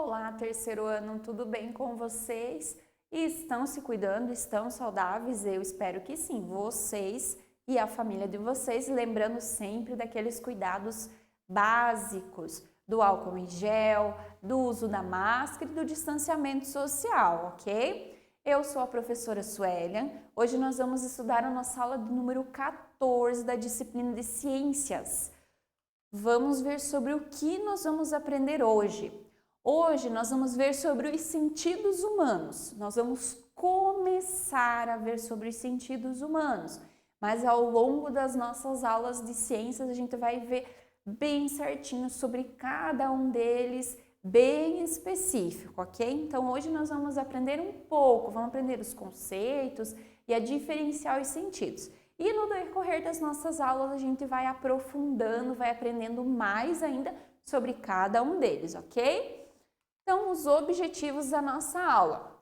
Olá, terceiro ano, tudo bem com vocês? Estão se cuidando? Estão saudáveis? Eu espero que sim, vocês e a família de vocês, lembrando sempre daqueles cuidados básicos, do álcool em gel, do uso da máscara e do distanciamento social, ok? Eu sou a professora Suélia. Hoje nós vamos estudar a nossa aula do número 14 da disciplina de Ciências. Vamos ver sobre o que nós vamos aprender hoje. Hoje nós vamos ver sobre os sentidos humanos. Nós vamos começar a ver sobre os sentidos humanos, mas ao longo das nossas aulas de ciências a gente vai ver bem certinho sobre cada um deles, bem específico, ok? Então hoje nós vamos aprender um pouco, vamos aprender os conceitos e a diferenciar os sentidos. E no decorrer das nossas aulas a gente vai aprofundando, vai aprendendo mais ainda sobre cada um deles, ok? Então, os objetivos da nossa aula: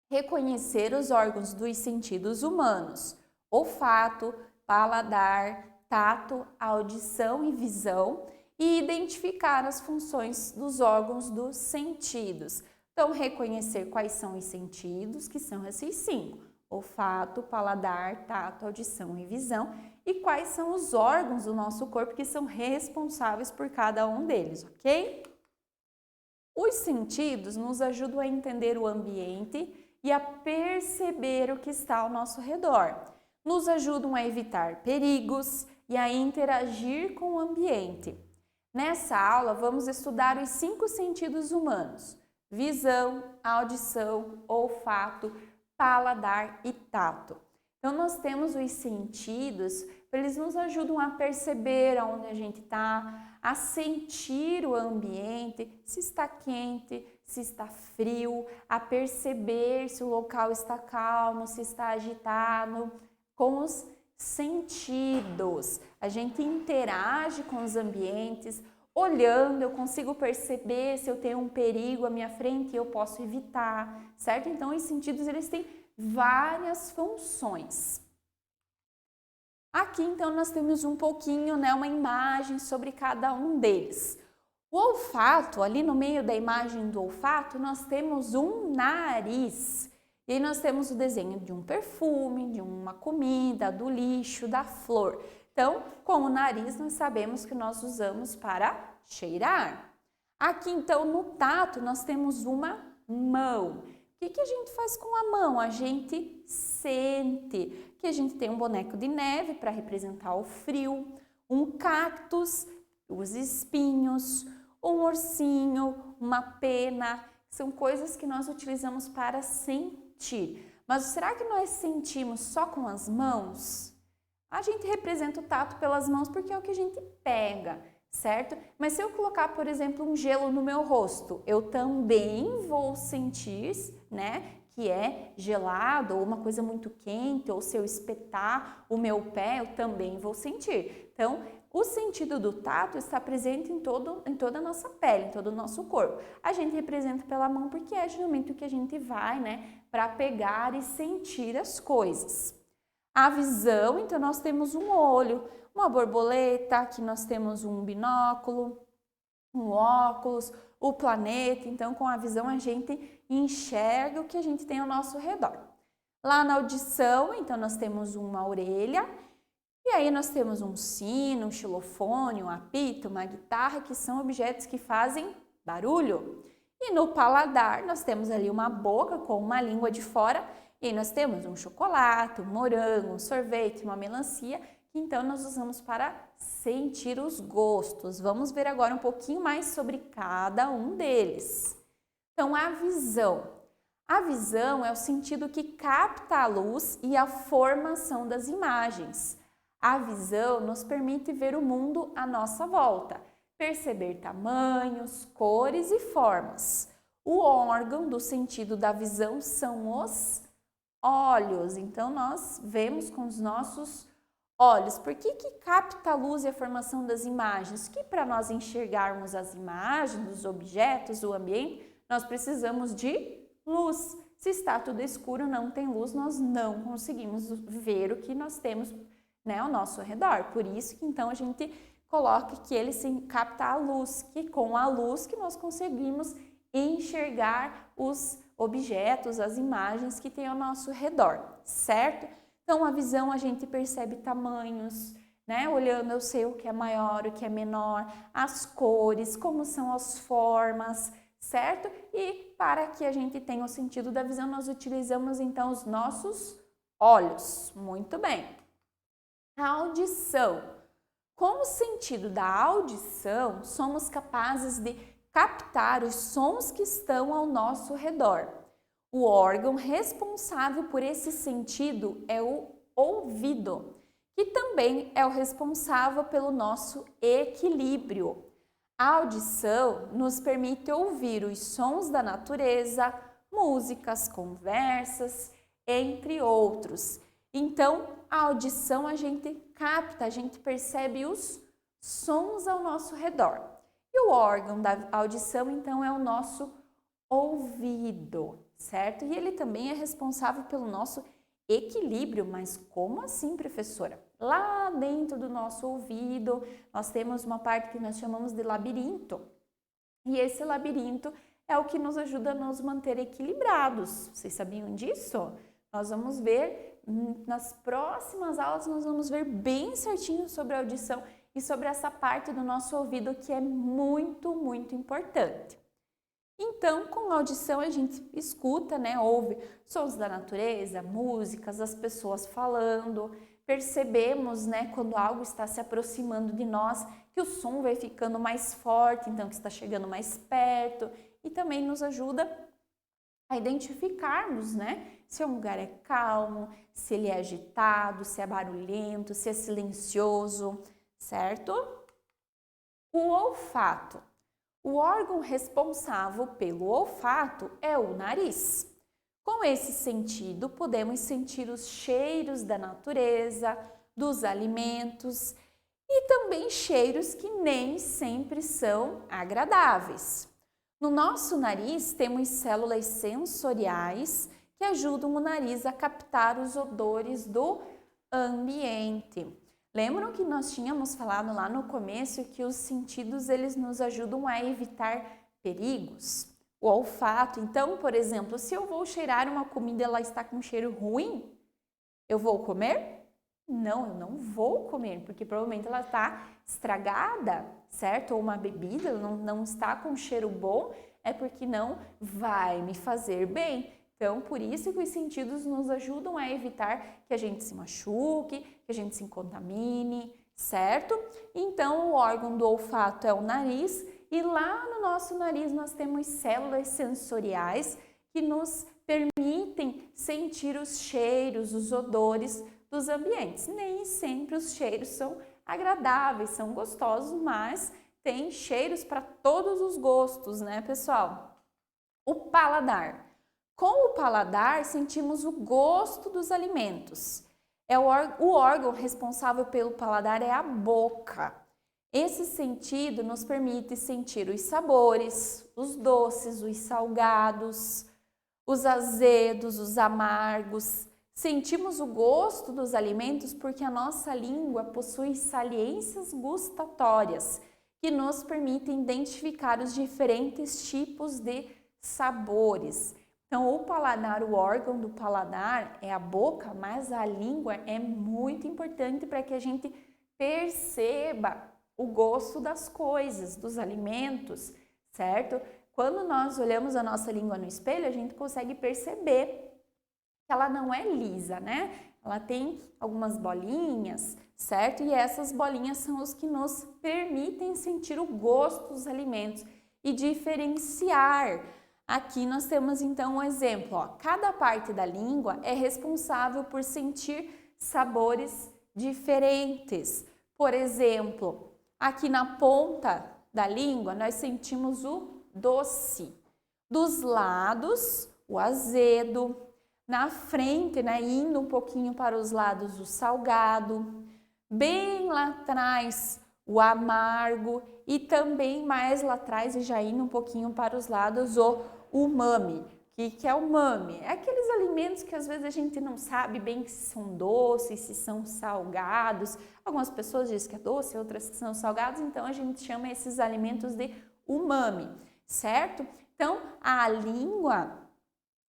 reconhecer os órgãos dos sentidos humanos, olfato, paladar, tato, audição e visão, e identificar as funções dos órgãos dos sentidos. Então, reconhecer quais são os sentidos, que são esses 5: olfato, paladar, tato, audição e visão, e quais são os órgãos do nosso corpo que são responsáveis por cada um deles, ok? Os sentidos nos ajudam a entender o ambiente e a perceber o que está ao nosso redor. Nos ajudam a evitar perigos e a interagir com o ambiente. Nessa aula, vamos estudar os 5 sentidos humanos: visão, audição, olfato, paladar e tato. Então, nós temos os sentidos, eles nos ajudam a perceber onde a gente está, a sentir o ambiente, se está quente, se está frio, a perceber se o local está calmo, se está agitado. Com os sentidos, a gente interage com os ambientes, olhando, eu consigo perceber se eu tenho um perigo à minha frente e eu posso evitar, certo? Então, os sentidos, eles têm várias funções. Aqui, então, nós temos um pouquinho, uma imagem sobre cada um deles. O olfato, ali no meio da imagem do olfato, nós temos um nariz. E aí nós temos o desenho de um perfume, de uma comida, do lixo, da flor. Então, com o nariz, nós sabemos que nós usamos para cheirar. Aqui, então, no tato, nós temos uma mão. O que a gente faz com a mão? A gente sente. Aqui a gente tem um boneco de neve para representar o frio, um cactus, os espinhos, um ursinho, uma pena. São coisas que nós utilizamos para sentir. Mas será que nós sentimos só com as mãos? A gente representa o tato pelas mãos porque é o que a gente pega, certo? Mas se eu colocar, por exemplo, um gelo no meu rosto, eu também vou sentir, que é gelado ou uma coisa muito quente, ou se eu espetar o meu pé, eu também vou sentir. Então, o sentido do tato está presente em toda a nossa pele, em todo o nosso corpo. A gente representa pela mão porque é geralmente o que a gente vai, para pegar e sentir as coisas. A visão, então, nós temos um olho, uma borboleta, aqui nós temos um binóculo, um óculos, o planeta. Então, com a visão a gente enxerga o que a gente tem ao nosso redor. Lá na audição, então, nós temos uma orelha, e aí nós temos um sino, um xilofone, um apito, uma guitarra, que são objetos que fazem barulho. E no paladar, nós temos ali uma boca com uma língua de fora, e aí nós temos um chocolate, um morango, um sorvete, uma melancia, que então nós usamos para sentir os gostos. Vamos ver agora um pouquinho mais sobre cada um deles. Então, a visão. A visão é o sentido que capta a luz e a formação das imagens. A visão nos permite ver o mundo à nossa volta, perceber tamanhos, cores e formas. O órgão do sentido da visão são os olhos. Então, nós vemos com os nossos olhos. Por que capta a luz e a formação das imagens? Que para nós enxergarmos as imagens, os objetos, o ambiente, nós precisamos de luz. Se está tudo escuro, não tem luz, nós não conseguimos ver o que nós temos, ao nosso redor. Por isso que então a gente coloca que ele capta a luz, que com a luz que nós conseguimos enxergar os objetos, as imagens que tem ao nosso redor, certo? Então, a visão a gente percebe tamanhos, né? Olhando eu sei o que é maior, o que é menor, as cores, como são as formas, certo? E para que a gente tenha o sentido da visão, nós utilizamos então os nossos olhos. Muito bem. A audição. Com o sentido da audição, somos capazes de captar os sons que estão ao nosso redor. O órgão responsável por esse sentido é o ouvido, que também é o responsável pelo nosso equilíbrio. A audição nos permite ouvir os sons da natureza, músicas, conversas, entre outros. Então, a audição a gente capta, a gente percebe os sons ao nosso redor. E o órgão da audição, então, é o nosso ouvido, certo? E ele também é responsável pelo nosso equilíbrio. Mas como assim, professora? Lá dentro do nosso ouvido, nós temos uma parte que nós chamamos de labirinto. E esse labirinto é o que nos ajuda a nos manter equilibrados. Vocês sabiam disso? Nós vamos ver nas próximas aulas, nós vamos ver bem certinho sobre a audição e sobre essa parte do nosso ouvido que é muito, muito importante. Então, com a audição a gente escuta, né, ouve sons da natureza, músicas, as pessoas falando, percebemos, né, quando algo está se aproximando de nós, que o som vai ficando mais forte, então que está chegando mais perto, e também nos ajuda a identificarmos, né, se um lugar é calmo, se ele é agitado, se é barulhento, se é silencioso, certo? O olfato. O órgão responsável pelo olfato é o nariz. Com esse sentido, podemos sentir os cheiros da natureza, dos alimentos e também cheiros que nem sempre são agradáveis. No nosso nariz temos células sensoriais que ajudam o nariz a captar os odores do ambiente. Lembram que nós tínhamos falado lá no começo que os sentidos eles nos ajudam a evitar perigos? O olfato, então, por exemplo, se eu vou cheirar uma comida e ela está com um cheiro ruim, eu vou comer? Não, eu não vou comer, porque provavelmente ela está estragada, certo? Ou uma bebida não está com cheiro bom, é porque não vai me fazer bem. Então, por isso que os sentidos nos ajudam a evitar que a gente se machuque, que a gente se contamine, certo? Então, o órgão do olfato é o nariz e lá no nosso nariz nós temos células sensoriais que nos permitem sentir os cheiros, os odores dos ambientes. Nem sempre os cheiros são agradáveis, são gostosos, mas tem cheiros para todos os gostos, né, pessoal? O paladar. Com o paladar, sentimos o gosto dos alimentos. O órgão responsável pelo paladar é a boca. Esse sentido nos permite sentir os sabores, os doces, os salgados, os azedos, os amargos. Sentimos o gosto dos alimentos porque a nossa língua possui saliências gustatórias que nos permitem identificar os diferentes tipos de sabores. Então, o paladar, o órgão do paladar é a boca, mas a língua é muito importante para que a gente perceba o gosto das coisas, dos alimentos, certo? Quando nós olhamos a nossa língua no espelho, a gente consegue perceber que ela não é lisa, né? Ela tem algumas bolinhas, certo? E essas bolinhas são os que nos permitem sentir o gosto dos alimentos e diferenciar. Aqui nós temos então um exemplo, ó. Cada parte da língua é responsável por sentir sabores diferentes. Por exemplo, aqui na ponta da língua nós sentimos o doce, dos lados o azedo, na frente, né, indo um pouquinho para os lados o salgado, bem lá atrás o amargo e também mais lá atrás e já indo um pouquinho para os lados o umami. O que é o umami? É aqueles alimentos que às vezes a gente não sabe bem se são doces, se são salgados. Algumas pessoas dizem que é doce, outras que são salgados, então a gente chama esses alimentos de umami, certo? Então, a língua,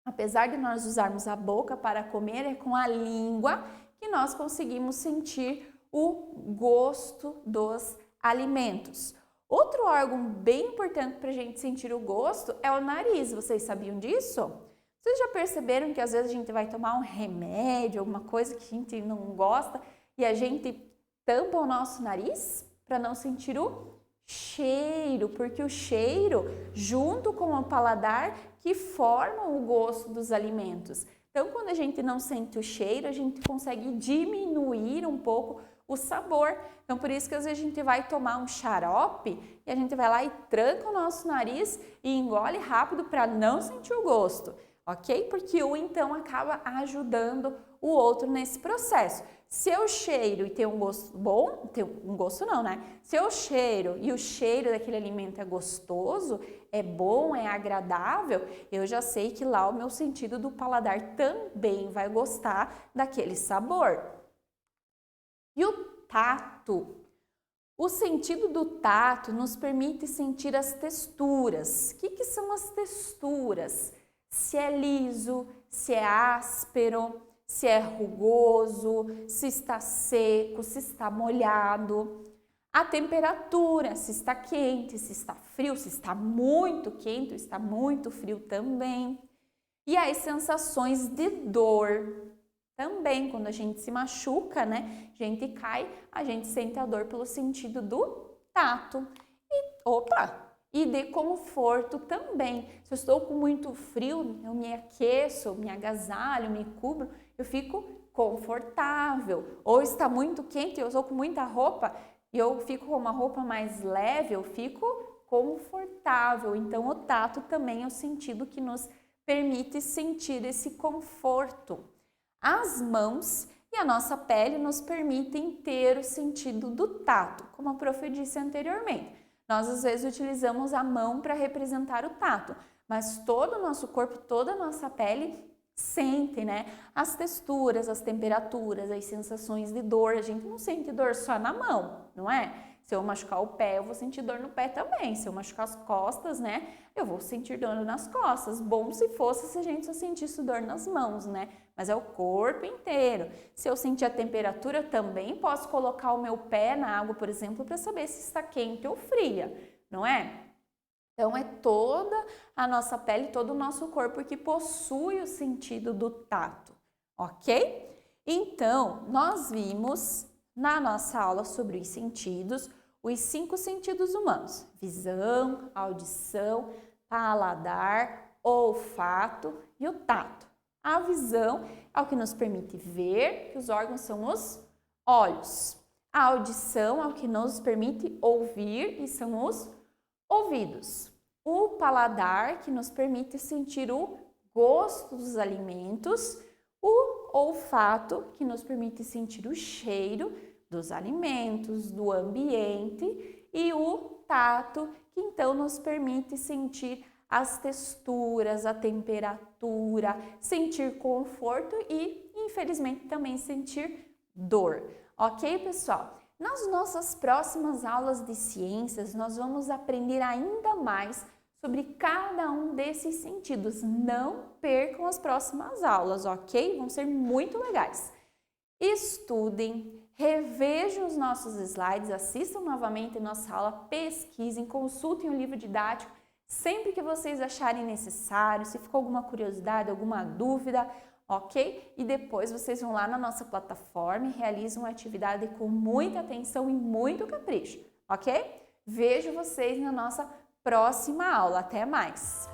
apesar de nós usarmos a boca para comer, é com a língua que nós conseguimos sentir o gosto dos alimentos. Outro órgão bem importante para a gente sentir o gosto é o nariz. Vocês sabiam disso? Vocês já perceberam que às vezes a gente vai tomar um remédio, alguma coisa que a gente não gosta e a gente tampa o nosso nariz para não sentir o cheiro, porque o cheiro, junto com o paladar, que formam o gosto dos alimentos. Então, quando a gente não sente o cheiro, a gente consegue diminuir um pouco o sabor. Então, por isso que às vezes a gente vai tomar um xarope e a gente vai lá e tranca o nosso nariz e engole rápido para não sentir o gosto, ok? Porque um então acaba ajudando o outro nesse processo. Se eu cheiro e tem um gosto bom, tem um gosto não, né? Se eu cheiro e o cheiro daquele alimento é gostoso, é bom, é agradável, eu já sei que lá o meu sentido do paladar também vai gostar daquele sabor. E o tato? O sentido do tato nos permite sentir as texturas. O que são as texturas? Se é liso, se é áspero, se é rugoso, se está seco, se está molhado. A temperatura, se está quente, se está frio, se está muito quente, ou está muito frio também. E as sensações de dor. Também, quando a gente se machuca, né? A gente cai, a gente sente a dor pelo sentido do tato. E de conforto também. Se eu estou com muito frio, eu me aqueço, me agasalho, me cubro, eu fico confortável. Ou está muito quente, eu estou com muita roupa e eu fico com uma roupa mais leve, eu fico confortável. Então, o tato também é o sentido que nos permite sentir esse conforto. As mãos e a nossa pele nos permitem ter o sentido do tato, como a prof disse anteriormente. Nós às vezes utilizamos a mão para representar o tato, mas todo o nosso corpo, toda a nossa pele sente, né? As texturas, as temperaturas, as sensações de dor. A gente não sente dor só na mão, não é? Se eu machucar o pé, eu vou sentir dor no pé também. Se eu machucar as costas, né? Eu vou sentir dor nas costas. Bom se fosse se a gente só sentisse dor nas mãos, né? Mas é o corpo inteiro. Se eu sentir a temperatura, eu também posso colocar o meu pé na água, por exemplo, para saber se está quente ou fria, não é? Então, é toda a nossa pele, todo o nosso corpo que possui o sentido do tato, ok? Então, nós vimos na nossa aula sobre os sentidos, os 5 sentidos humanos: visão, audição, paladar, olfato e o tato. A visão é o que nos permite ver, que os órgãos são os olhos. A audição é o que nos permite ouvir, e são os ouvidos. O paladar, que nos permite sentir o gosto dos alimentos. O olfato, que nos permite sentir o cheiro dos alimentos, do ambiente. E o tato, que então nos permite sentir as texturas, a temperatura, sentir conforto e, infelizmente, também sentir dor. Ok, pessoal? Nas nossas próximas aulas de ciências, nós vamos aprender ainda mais sobre cada um desses sentidos. Não percam as próximas aulas, ok? Vão ser muito legais. Estudem, revejam os nossos slides, assistam novamente nossa aula, pesquisem, consultem o livro didático sempre que vocês acharem necessário, se ficou alguma curiosidade, alguma dúvida, ok? E depois vocês vão lá na nossa plataforma e realizam a atividade com muita atenção e muito capricho, ok? Vejo vocês na nossa próxima aula. Até mais!